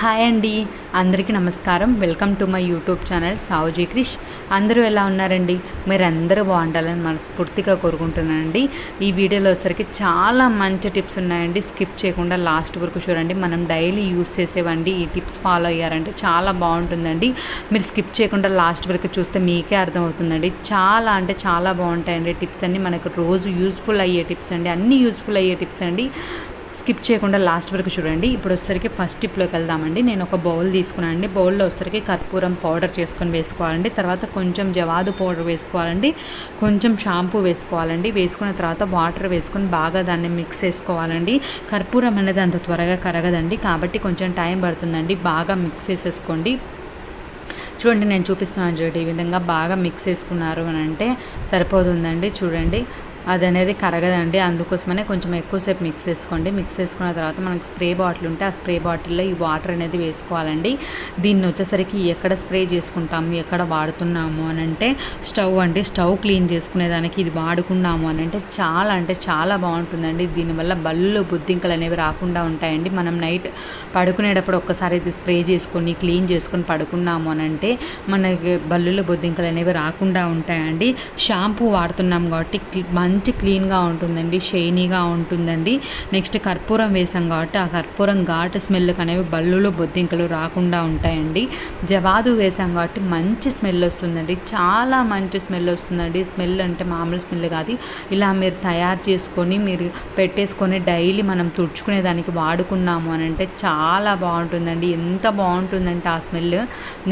Hi అండి, అందరికీ నమస్కారం. Welcome to my YouTube channel Savuji Krish. అందరూ ఎలా ఉన్నారండి? మీరు అందరూ బాగుండాలని మనస్ఫూర్తిగా కోరుకుంటున్నానండి. ఈ వీడియోలో వచ్చరికి చాలా మంచి టిప్స్ ఉన్నాయండి. స్కిప్ చేయకుండా లాస్ట్ వరకు చూడండి. మనం డైలీ యూజ్ చేసేవండి. ఈ టిప్స్ ఫాలో అయ్యారంటే చాలా బాగుంటుందండి. మీరు స్కిప్ చేయకుండా లాస్ట్ వరకు చూస్తే మీకే అర్థమవుతుందండి. చాలా అంటే చాలా బాగుంటాయండి టిప్స్ అన్నీ. మనకు రోజు యూజ్ఫుల్ అయ్యే టిప్స్ అండి, అన్నీ యూజ్ఫుల్ అయ్యే టిప్స్ అండి. స్కిప్ చేయకుండా లాస్ట్ వరకు చూడండి. ఇప్పుడు వచ్చరికి ఫస్ట్ టిప్లోకి వెళ్దామండి. నేను ఒక బౌల్ తీసుకున్నాను అండి. బౌల్లో వచ్చరికి కర్పూరం పౌడర్ చేసుకొని వేసుకోవాలండి. తర్వాత కొంచెం జవాదు పౌడర్ వేసుకోవాలండి. కొంచెం షాంపూ వేసుకోవాలండి. వేసుకున్న తర్వాత వాటర్ వేసుకొని బాగా దాన్ని మిక్స్ చేసుకోవాలండి. కర్పూరం అనేది అంత త్వరగా కరగదండి, కాబట్టి కొంచెం టైం పడుతుందండి. బాగా మిక్స్ చేసేసుకోండి. చూడండి, నేను చూపిస్తున్నాను చూడండి. ఈ విధంగా బాగా మిక్స్ చేసుకున్నారు అని అంటే సరిపోతుందండి. చూడండి, అది అనేది కరగదండి. అందుకోసమనే కొంచెం ఎక్కువసేపు మిక్స్ చేసుకోండి. మిక్స్ చేసుకున్న తర్వాత మనకి స్ప్రే బాటిల్ ఉంటే ఆ స్ప్రే బాటిల్లో ఈ వాటర్ అనేది వేసుకోవాలండి. దీన్ని వచ్చేసరికి ఎక్కడ స్ప్రే చేసుకుంటాము, ఎక్కడ వాడుతున్నాము అని అంటే స్టవ్ అండి. స్టవ్ క్లీన్ చేసుకునేదానికి ఇది వాడుకున్నాము అని అంటే చాలా బాగుంటుందండి. దీనివల్ల బల్లులు బొద్దింకలు అనేవి రాకుండా ఉంటాయండి. మనం నైట్ పడుకునేటప్పుడు ఒక్కసారి ఇది స్ప్రే చేసుకొని క్లీన్ చేసుకొని పడుకున్నాము అని అంటే మనకి బల్లులు బొద్దింకలు అనేవి రాకుండా ఉంటాయండి. షాంపూ వాడుతున్నాం కాబట్టి మంచి క్లీన్గా ఉంటుందండి, షైనీగా ఉంటుందండి. నెక్స్ట్ కర్పూరం వేసాం కాబట్టి ఆ కర్పూరం ఘాటు స్మెల్కి అనేవి బల్లులు బొద్దింకలు రాకుండా ఉంటాయండి. జవాదు వేసాం కాబట్టి మంచి స్మెల్ వస్తుందండి, చాలా మంచి స్మెల్ వస్తుందండి. స్మెల్ అంటే మామూలు స్మెల్ కాదు. ఇలా మీరు తయారు చేసుకొని మీరు పెట్టేసుకొని డైలీ మనం తుడుచుకునే దానికి వాడుకున్నాము అని అంటే చాలా బాగుంటుందండి. ఎంత బాగుంటుందంటే ఆ స్మెల్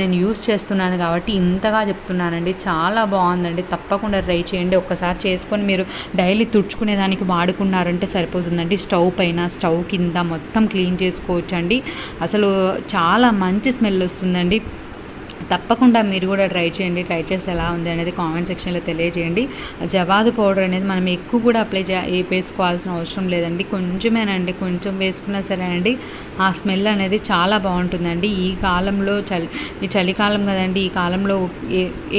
నేను యూస్ చేస్తున్నాను కాబట్టి ఇంతగా చెప్తున్నానండి. చాలా బాగుందండి. తప్పకుండా ట్రై చేయండి. ఒక్కసారి చేసుకొని మీరు డైలీ తుడుచుకునేదానికి వాడుకున్నారంటే సరిపోతుందండి. స్టవ్ పైన, స్టవ్ కింద మొత్తం క్లీన్ చేసుకోవచ్చండి. అసలు చాలా మంచి స్మెల్ వస్తుందండి. తప్పకుండా మీరు కూడా ట్రై చేయండి. ట్రై చేసి ఎలా ఉంది అనేది కామెంట్ సెక్షన్లో తెలియజేయండి. జవాదు పౌడర్ అనేది మనం ఎక్కువ కూడా వేసుకోవాల్సిన అవసరం లేదండి. కొంచెమేనండి, కొంచెం వేసుకున్నా సరే అండి ఆ స్మెల్ అనేది చాలా బాగుంటుందండి. ఈ కాలంలో ఈ చలికాలం కదండి, ఈ కాలంలో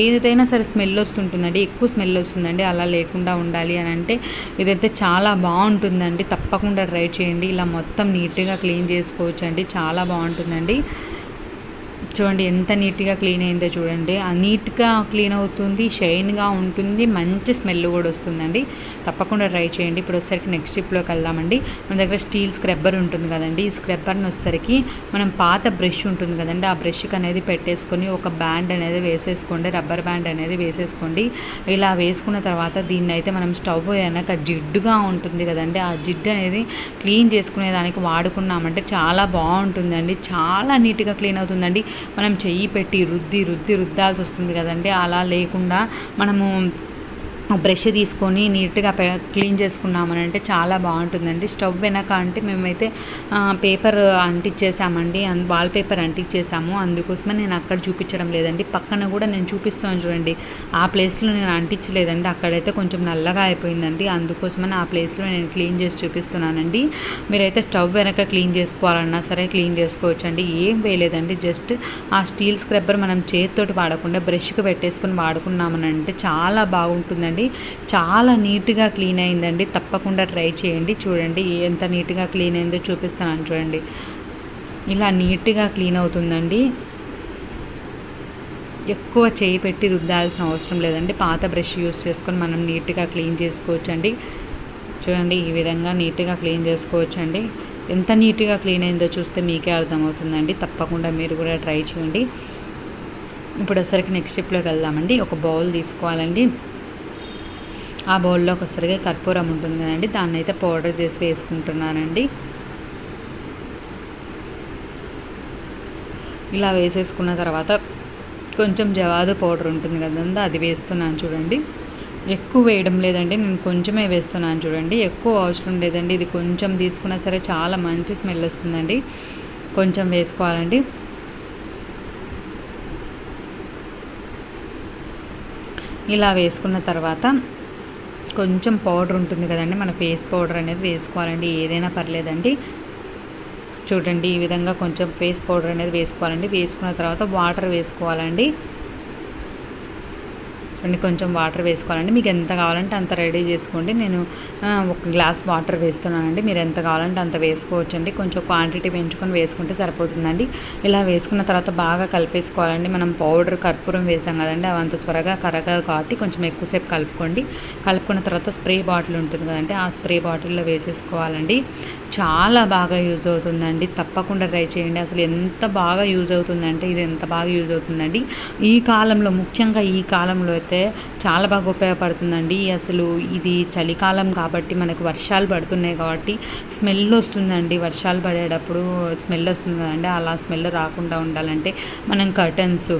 ఏదైనా సరే స్మెల్ వస్తుంటుందండి, ఎక్కువ స్మెల్ వస్తుందండి. అలా లేకుండా ఉండాలి అని అంటే ఇదైతే చాలా బాగుంటుందండి. తప్పకుండా ట్రై చేయండి. ఇలా మొత్తం నీట్గా క్లీన్ చేసుకోవచ్చండి. చాలా బాగుంటుందండి. చూడండి ఎంత నీట్గా క్లీన్ అయిందో చూడండి. ఆ నీట్గా క్లీన్ అవుతుంది, షైన్గా ఉంటుంది, మంచి స్మెల్ కూడా వస్తుందండి. తప్పకుండా ట్రై చేయండి. ఇప్పుడు వచ్చేసరికి నెక్స్ట్ టిప్లోకి వెళ్దామండి. మన దగ్గర స్టీల్ స్క్రబ్బర్ ఉంటుంది కదండి. ఈ స్క్రబ్బర్ని వచ్చేసరికి మనం పాత బ్రష్ ఉంటుంది కదండి, ఆ బ్రష్కి అనేది పెట్టేసుకొని ఒక బ్యాండ్ అనేది వేసేసుకోండి, రబ్బర్ బ్యాండ్ అనేది వేసేసుకోండి. ఇలా వేసుకున్న తర్వాత దీన్ని అయితే మనం స్టవ్ అయినాక జిడ్డుగా ఉంటుంది కదండి, ఆ జిడ్డు అనేది క్లీన్ చేసుకునే దానికి వాడుకున్నామంటే చాలా బాగుంటుందండి. చాలా నీట్గా క్లీన్ అవుతుందండి. మనం చెయ్యి పెట్టి రుద్దాల్సి వస్తుంది కదండి. అలా లేకుండా మనము బ్రష్ తీసుకొని నీట్గా క్లీన్ చేసుకున్నామని అంటే చాలా బాగుంటుందండి. స్టవ్ వెనక అంటే మేమైతే పేపర్ అంటించేసామండి, వాల్ పేపర్ అంటించేసాము. అందుకోసమే నేను అక్కడ చూపించడం లేదండి. పక్కన కూడా నేను చూపిస్తాను చూడండి, ఆ ప్లేస్లో నేను అంటించలేదండి. అక్కడైతే కొంచెం నల్లగా అయిపోయిందండి. అందుకోసమని ఆ ప్లేస్లో నేను క్లీన్ చేసి చూపిస్తున్నానండి. మీరైతే స్టవ్ వెనక క్లీన్ చేసుకోవాలన్నా సరే క్లీన్ చేసుకోవచ్చండి. ఏం వేయలేదండి, జస్ట్ ఆ స్టీల్ స్క్రబ్బర్ మనం చేతితోటి వాడకుండా బ్రష్కి పెట్టేసుకొని వాడుకున్నామని అంటే చాలా బాగుంటుందండి. చాలా నీట్గా క్లీన్ అయిందండి. తప్పకుండా ట్రై చేయండి. చూడండి ఎంత నీట్గా క్లీన్ అయిందో చూపిస్తున్నాను చూడండి. ఇలా నీట్గా క్లీన్ అవుతుందండి. ఎక్కువ చేయి పెట్టి రుద్దాల్సిన అవసరం లేదండి. పాత బ్రష్ యూస్ చేసుకొని మనం నీట్గా క్లీన్ చేసుకోవచ్చండి. చూడండి ఈ విధంగా నీట్గా క్లీన్ చేసుకోవచ్చండి. ఎంత నీట్గా క్లీన్ అయిందో చూస్తే మీకే అర్థమవుతుందండి. తప్పకుండా మీరు కూడా ట్రై చేయండి. ఇప్పుడు వచ్చరికి నెక్స్ట్ స్టెప్లోకి వెళ్దామండి. ఒక బౌల్ తీసుకోవాలండి. ఆ బౌల్లో ఒకసారిగా కర్పూరం ఉంటుంది కదండి, దాన్ని అయితే పౌడర్ చేసి వేసుకుంటున్నానండి. ఇలా వేసేసుకున్న తర్వాత కొంచెం జవాదు పౌడర్ ఉంటుంది కదండి, అది వేస్తున్నాను చూడండి. ఎక్కువ వేయడం లేదండి, నేను కొంచెమే వేస్తున్నాను చూడండి. ఎక్కువ అవసరం లేదండి. ఇది కొంచెం తీసుకున్నా సరే చాలా మంచి స్మెల్ వస్తుందండి. కొంచెం వేసుకోవాలండి. ఇలా వేసుకున్న తర్వాత కొంచెం పౌడర్ ఉంటుంది కదండి, మన ఫేస్ పౌడర్ అనేది వేసుకోవాలండి. ఏదైనా పర్లేదండి. చూడండి ఈ విధంగా కొంచెం ఫేస్ పౌడర్ అనేది వేసుకోవాలండి. వేసుకున్న తర్వాత వాటర్ వేసుకోవాలండి. కొంచెం వాటర్ వేసుకోవాలండి. మీకు ఎంత కావాలంటే అంత రెడీ చేసుకోండి. నేను ఒక గ్లాస్ వాటర్ వేస్తున్నానండి. మీరు ఎంత కావాలంటే అంత వేసుకోవచ్చండి. కొంచెం క్వాంటిటీ పెంచుకొని వేసుకుంటే సరిపోతుందండి. ఇలా వేసుకున్న తర్వాత బాగా కలిపేసుకోవాలండి. మనం పౌడర్ కర్పూరం వేసాం కదండి, అవి అంత త్వరగా కరగదు కాబట్టి కొంచెం ఎక్కువసేపు కలుపుకోండి. కలుపుకున్న తర్వాత స్ప్రే బాటిల్ ఉంటుంది కదండి, ఆ స్ప్రే బాటిల్లో వేసేసుకోవాలండి. చాలా బాగా యూజ్ అవుతుందండి. తప్పకుండా ట్రై చేయండి. అసలు ఎంత బాగా యూజ్ అవుతుందంటే ఇది ఎంత బాగా యూజ్ అవుతుందండి ఈ కాలంలో, ముఖ్యంగా ఈ కాలంలో అయితే చాలా బాగా ఉపయోగపడుతుందండి. అసలు ఇది చలికాలం కాబట్టి మనకు వర్షాలు పడుతున్నాయి కాబట్టి స్మెల్ వస్తుందండి. వర్షాలు పడేటప్పుడు స్మెల్ వస్తుంది కదండి, అలా స్మెల్ రాకుండా ఉండాలంటే మనం కర్టన్స్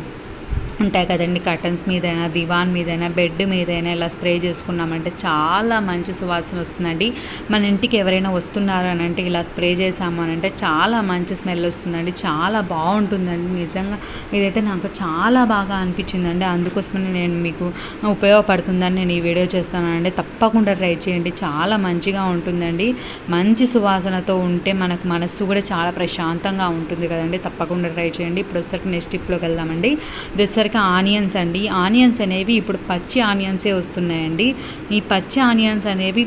ఉంటాయి కదండి, కర్టన్స్ మీదైనా, దివాన్ మీదైనా, బెడ్ మీదైనా ఇలా స్ప్రే చేసుకున్నామంటే చాలా మంచి సువాసన వస్తుందండి. మన ఇంటికి ఎవరైనా వస్తున్నారు అని అంటే ఇలా స్ప్రే చేసాము అని అంటే చాలా మంచి స్మెల్ వస్తుందండి. చాలా బాగుంటుందండి. నిజంగా ఇదైతే నాకు చాలా బాగా అనిపించిందండి. అందుకోసమని నేను మీకు ఉపయోగపడుతుందని నేను ఈ వీడియో చేస్తానండి. తప్పకుండా ట్రై చేయండి. చాలా మంచిగా ఉంటుందండి. మంచి సువాసనతో ఉంటే మనకు మనస్సు కూడా చాలా ప్రశాంతంగా ఉంటుంది కదండి. తప్పకుండా ట్రై చేయండి. ఇప్పుడు వచ్చేసరికి నెక్స్ట్ టిప్లోకి వెళ్దామండి. ఇది వచ్చేసరికి ఆనియన్స్ అండి. ఆనియన్స్ అనేవి ఇప్పుడు పచ్చి ఆనియన్సే వస్తున్నాయండి. ఈ పచ్చి ఆనియన్స్ అనేవి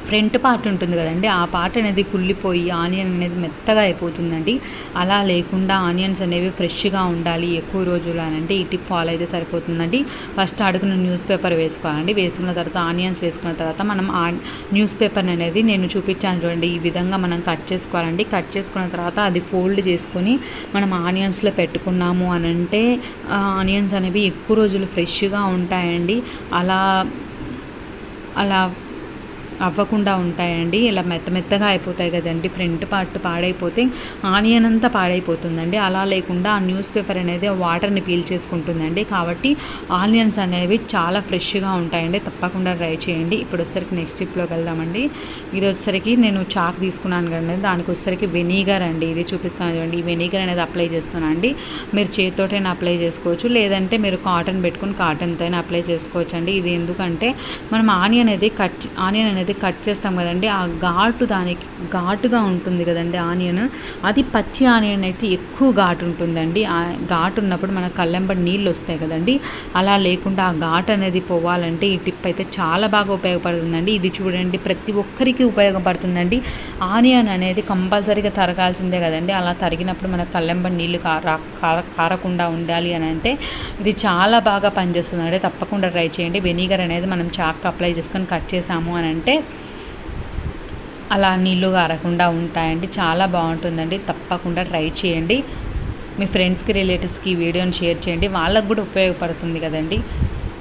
ఫ్రంట్ పార్ట్ ఉంటుంది కదండి, ఆ పార్ట్ అనేది కుళ్ళిపోయి ఆనియన్ అనేది మెత్తగా అయిపోతుందండి. అలా లేకుండా ఆనియన్స్ అనేవి ఫ్రెష్గా ఉండాలి ఎక్కువ రోజులు అని అంటే ఈ టిప్ ఫాలో అయితే సరిపోతుందండి. ఫస్ట్ అడుగున న్యూస్ పేపర్ వేసుకోవాలండి. వేసుకున్న తర్వాత ఆనియన్స్ వేసుకున్న తర్వాత మనం ఆ న్యూస్ పేపర్ అనేది నేను చూపించాను చూడండి, ఈ విధంగా మనం కట్ చేసుకోవాలండి. కట్ చేసుకున్న తర్వాత అది ఫోల్డ్ చేసుకొని మనం ఆనియన్స్లో పెట్టుకున్నాము అని అంటే ఆనియన్స్ అనేవి ఎక్కువ రోజులు ఫ్రెష్గా ఉంటాయండి. అలా అవ్వకుండా ఉంటాయండి. ఇలా మెత్తగా అయిపోతాయి కదండి. ఫ్రంట్ పార్ట్ పాడైపోతే ఆనియన్ అంతా పాడైపోతుందండి. అలా లేకుండా ఆ న్యూస్ పేపర్ అనేది వాటర్ని పీల్చేసుకుంటుందండి. కాబట్టి ఆనియన్స్ అనేవి చాలా ఫ్రెష్గా ఉంటాయండి. తప్పకుండా ట్రై చేయండి. ఇప్పుడు వచ్చేసరికి నెక్స్ట్ టిప్లోకి వెళ్దామండి. ఇది వచ్చేసరికి నేను చాక్ తీసుకున్నాను కదండి, దానికి వచ్చేసరికి వెనిగర్ అండి. ఇది చూపిస్తాను చూడండి. ఈ వెనిగర్ అనేది అప్లై చేస్తున్నానండి. మీరు చేతితోటైనా అప్లై చేసుకోవచ్చు, లేదంటే మీరు కాటన్ పెట్టుకుని కాటన్తో అయినా అప్లై చేసుకోవచ్చు అండి. ఇది ఎందుకంటే మనం ఆనియన్ అనేది కట్ చేస్తాం కదండి, ఆ దానికి ఘాటుగా ఉంటుంది కదండి ఆనియన్. అది పచ్చి ఆనియన్ అయితే ఎక్కువ ఘాటు ఉంటుందండి. ఆ ఘాటు ఉన్నప్పుడు మన కళ్ళెంబడి నీళ్ళు వస్తాయి కదండి. అలా లేకుండా ఆ ఘాటు అనేది పోవాలంటే ఈ టిప్ అయితే చాలా బాగా ఉపయోగపడుతుందండి. ఇది చూడండి, ప్రతి ఒక్కరికి ఉపయోగపడుతుందండి. ఆనియన్ అనేది కంపల్సరీగా తరగాల్సిందే కదండి. అలా తరిగినప్పుడు మన కళ్ళెంబడి నీళ్ళు కారకుండా ఉండాలి అని అంటే ఇది చాలా బాగా పనిచేస్తుందండి. తప్పకుండా ట్రై చేయండి. వెనిగర్ అనేది మనం చాక్ అప్లై చేసుకొని కట్ చేసాము అని అంటే అలా నీళ్ళు కారకుండా ఉంటాయండి. చాలా బాగుంటుందండి. తప్పకుండా ట్రై చేయండి. మీ ఫ్రెండ్స్కి, రిలేటివ్స్కి ఈ వీడియోని షేర్ చేయండి. వాళ్ళకు కూడా ఉపయోగపడుతుంది కదండి.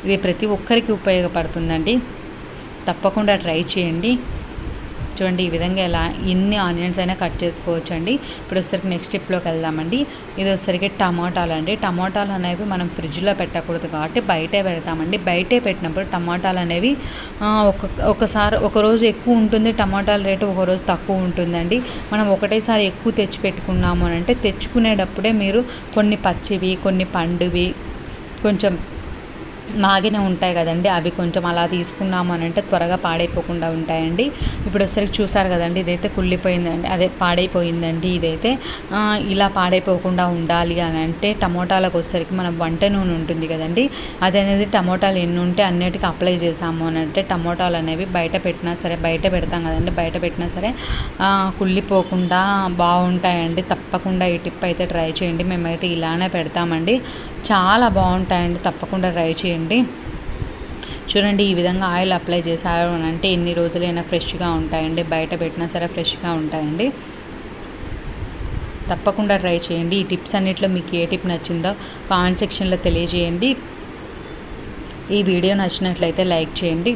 ఇది ప్రతి ఒక్కరికి ఉపయోగపడుతుందండి. తప్పకుండా ట్రై చేయండి. చూడండి, ఈ విధంగా ఎలా ఎన్ని ఆనియన్స్ అయినా కట్ చేసుకోవచ్చు అండి. ఇప్పుడు వచ్చేసరికి నెక్స్ట్ స్టెప్లోకి వెళ్దామండి. ఇది వచ్చేసరికి టమాటాలు అండి. టమాటాలు అనేవి మనం ఫ్రిడ్జ్లో పెట్టకూడదు కాబట్టి బయటే పెడతామండి. బయటే పెట్టినప్పుడు టమాటాలు అనేవి ఒకరోజు ఎక్కువ ఉంటుంది టమాటాల రేటు, ఒకరోజు తక్కువ ఉంటుందండి. మనం ఒకటేసారి ఎక్కువ తెచ్చి పెట్టుకున్నాము అని అంటే తెచ్చుకునేటప్పుడే మీరు కొన్ని పచ్చివి, కొన్ని పండువి, కొంచెం మాగిన ఉంటాయి కదండి, అవి కొంచెం అలా తీసుకున్నాము అని అంటే త్వరగా పాడైపోకుండా ఉంటాయండి. ఇప్పుడు ఒకసారి చూసారు కదండి, ఇదైతే కుళ్ళిపోయిందండి, అదే పాడైపోయిందండి. ఇదైతే ఇలా పాడైపోకుండా ఉండాలి అని అంటే టమోటాలకు వచ్చేసరికి మన వంట నూనె ఉంటుంది కదండి, అది అనేది టమోటాలు ఎన్ని ఉంటే అన్నిటికీ అప్లై చేసాము అని అంటే టమోటాలు అనేవి బయట పెట్టినా సరే, బయట పెడతాం కదండి, బయట పెట్టినా సరే కుళ్ళిపోకుండా బాగుంటాయండి. తప్పకుండా ఈ టిప్ అయితే ట్రై చేయండి. మేమైతే ఇలానే పెడతామండి. చాలా బాగుంటాయండి. తప్పకుండా ట్రై చేయండి. చూడండి, ఈ విధంగా ఆయిల్ అప్లై చేశారు అని అంటే ఎన్ని రోజులైనా ఫ్రెష్గా ఉంటాయండి. బయట పెట్టినా సరే ఫ్రెష్గా ఉంటాయండి. తప్పకుండా ట్రై చేయండి. ఈ టిప్స్ అన్నిట్లో మీకు ఏ టిప్ నచ్చిందో కామెంట్ సెక్షన్లో తెలియజేయండి. ఈ వీడియో నచ్చినట్లయితే లైక్ చేయండి.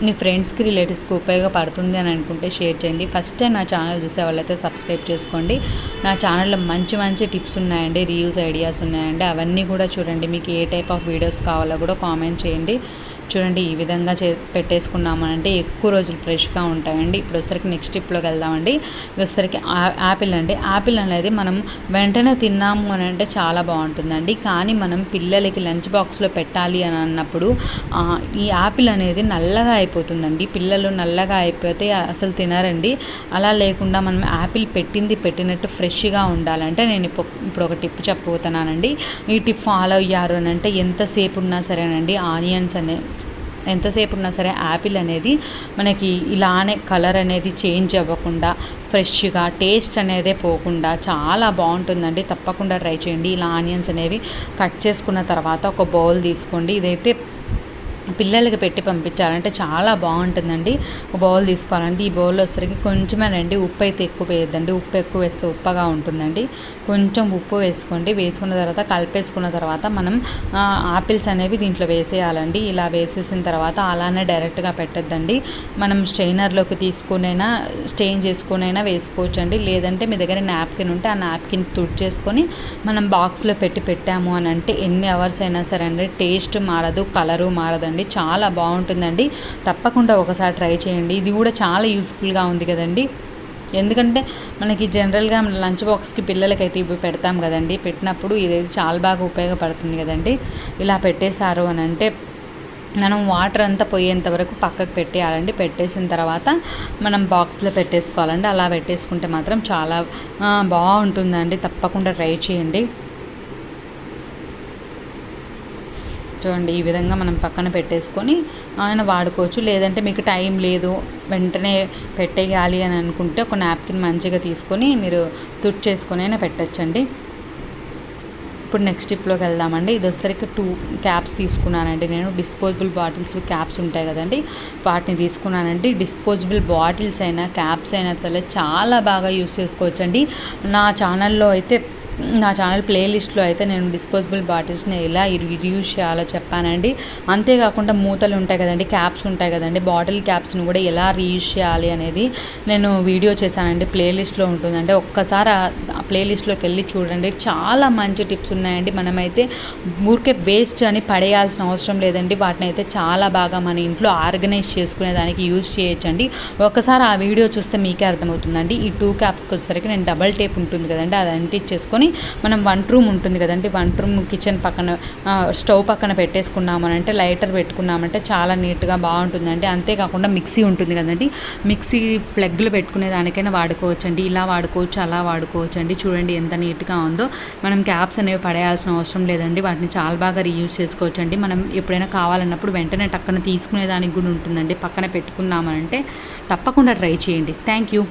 మీ ఫ్రెండ్స్కి, రిలేటివ్స్కి ఉపయోగపడుతుంది అని అనుకుంటే షేర్ చేయండి. ఫస్ట్ టైం నా ఛానల్ చూసే వాళ్ళైతే సబ్స్క్రైబ్ చేసుకోండి. నా ఛానల్లో మంచి టిప్స్ ఉన్నాయండి, రీల్స్ ఐడియాస్ ఉన్నాయండి, అవన్నీ కూడా చూడండి. మీకు ఏ టైప్ ఆఫ్ వీడియోస్ కావాలో కూడా కామెంట్ చేయండి. చూడండి ఈ విధంగా పెట్టేసుకున్నామనంటే ఎక్కువ రోజులు ఫ్రెష్గా ఉంటాయండి. ఇప్పుడు వచ్చరికి నెక్స్ట్ స్టెప్లోకి వెళ్దామండి. వచ్చరికి యాపిల్ అండి. యాపిల్ అనేది మనం వెంటనే తిన్నాము అని అంటే చాలా బాగుంటుందండి. కానీ మనం పిల్లలకి లంచ్ బాక్స్లో పెట్టాలి అని అన్నప్పుడు ఈ యాపిల్ అనేది నల్లగా అయిపోతుందండి. పిల్లలు నల్లగా అయిపోతే అసలు తినరండి. అలా లేకుండా మనం యాపిల్ పెట్టినట్టు ఫ్రెష్గా ఉండాలంటే నేను ఇప్పుడు ఒక టిప్ చెప్పబోతున్నానండి. ఈ టిప్ ఫాలో అయ్యారు అని అంటే ఎంతసేపు ఉన్నా సరేనండి ఎంతసేపు ఉన్నా సరే యాపిల్ అనేది మనకి ఇలానే కలర్ అనేది చేంజ్ అవ్వకుండా ఫ్రెష్గా టేస్ట్ అనేది పోకుండా చాలా బాగుంటుందండి. తప్పకుండా ట్రై చేయండి. ఇలా ఆనియన్స్ అనేవి కట్ చేసుకున్న తర్వాత ఒక బౌల్ తీసుకోండి. ఇదైతే పిల్లలకి పెట్టి పంపించాలంటే చాలా బాగుంటుందండి. ఒక బౌల్ తీసుకోవాలండి. ఈ బౌల్లో వచ్చరికి కొంచెమేనండి, ఉప్పు అయితే ఎక్కువ వేయద్దండి. ఉప్పు ఎక్కువ వేస్తే ఉప్పగా ఉంటుందండి. కొంచెం ఉప్పు వేసుకోండి. వేసుకున్న తర్వాత కలిపేసుకున్న తర్వాత మనం ఆపిల్స్ అనేవి దీంట్లో వేసేయాలండి. ఇలా వేసేసిన తర్వాత అలానే డైరెక్ట్గా పెట్టద్దండి. మనం స్ట్రెయినర్లోకి స్టెయిన్ చేసుకునైనా వేసుకోవచ్చండి. లేదంటే మీ దగ్గర నాప్కిన్ ఉంటే ఆ నాప్కిన్ తుడిచేసుకొని మనం బాక్స్లో పెట్టాము అని అంటే ఎన్ని అవర్స్ అయినా సరే అండి టేస్ట్ మారదు, కలరు మారదండి. చాలా బాగుంటుందండి. తప్పకుండా ఒకసారి ట్రై చేయండి. ఇది కూడా చాలా యూస్ఫుల్గా ఉంది కదండి. ఎందుకంటే మనకి జనరల్గా లంచ్ బాక్స్కి పిల్లలకైతే ఇవి పెడతాం కదండి. పెట్టినప్పుడు ఇది చాలా బాగా ఉపయోగపడుతుంది కదండి. ఇలా పెట్టేశారు అని అంటే మనం వాటర్ అంతా పోయేంత వరకు పక్కకు పెట్టేయాలండి. పెట్టేసిన తర్వాత మనం బాక్స్లో పెట్టేసుకోవాలండి. అలా పెట్టేసుకుంటే మాత్రం చాలా బాగుంటుందండి. తప్పకుండా ట్రై చేయండి. చూడండి ఈ విధంగా మనం పక్కన పెట్టేసుకొని ఆయన వాడుకోవచ్చు. లేదంటే మీకు టైం లేదు వెంటనే పెట్టేయాలి అని అనుకుంటే ఒక నాప్కిన్ మంచిగా తీసుకొని మీరు తుడిచేసుకొని అయినా పెట్టచ్చండి. ఇప్పుడు నెక్స్ట్ స్టెప్లోకి వెళ్దామండి. ఇది వచ్చేసరికి 2 క్యాప్స్ తీసుకున్నానండి. నేను డిస్పోజబుల్ బాటిల్స్ క్యాప్స్ ఉంటాయి కదండి, వాటిని తీసుకున్నానండి. డిస్పోజబుల్ బాటిల్స్ అయినా క్యాప్స్ అయినా సరే చాలా బాగా యూస్ చేసుకోవచ్చండి. నా ఛానల్ ప్లేలిస్ట్లో అయితే నేను డిస్పోజబుల్ బాటిల్స్ని ఎలా యూజ్ చేయాలో చెప్పానండి. అంతేకాకుండా మూతలు ఉంటాయి కదండి, క్యాప్స్ ఉంటాయి కదండి, బాటిల్ క్యాప్స్ని కూడా ఎలా రీయూజ్ చేయాలి అనేది నేను వీడియో చేశానండి. ప్లేలిస్ట్లో ఉంటుందండి. ఒక్కసారి ఆ ప్లేలిస్ట్లోకి వెళ్ళి చూడండి. చాలా మంచి టిప్స్ ఉన్నాయండి. మనమైతే ఊరికే వేస్ట్ అని పడేయాల్సిన అవసరం లేదండి. వాటిని అయితే చాలా బాగా మన ఇంట్లో ఆర్గనైజ్ చేసుకునే దానికి యూజ్ చేయొచ్చండి. ఒకసారి ఆ వీడియో చూస్తే మీకే అర్థమవుతుందండి. ఈ 2 క్యాప్స్కి వచ్చేసరికి నేను డబల్ టేప్ ఉంటుంది కదండి, అది అంటించేసుకొని మనం వంట రూమ్ ఉంటుంది కదండి, వంట రూమ్ కిచెన్ పక్కన స్టవ్ పక్కన పెట్టేసుకున్నామనంటే లైటర్ పెట్టుకున్నామంటే చాలా నీట్గా బాగుంటుందండి. అంతేకాకుండా మిక్సీ ఉంటుంది కదండి, మిక్సీ ప్లగ్లు పెట్టుకునే దానికైనా వాడుకోవచ్చండి. ఇలా వాడుకోవచ్చు, అలా వాడుకోవచ్చండి. చూడండి ఎంత నీట్గా ఉందో. మనం క్యాప్స్ అనేవి పడేయాల్సిన అవసరం లేదండి. వాటిని చాలా బాగా రీయూజ్ చేసుకోవచ్చండి. మనం ఎప్పుడైనా కావాలన్నప్పుడు వెంటనే టక్కన తీసుకునే దానికి కూడా ఉంటుందండి. పక్కన పెట్టుకున్నామనంటే తప్పకుండా ట్రై చేయండి. Thank you.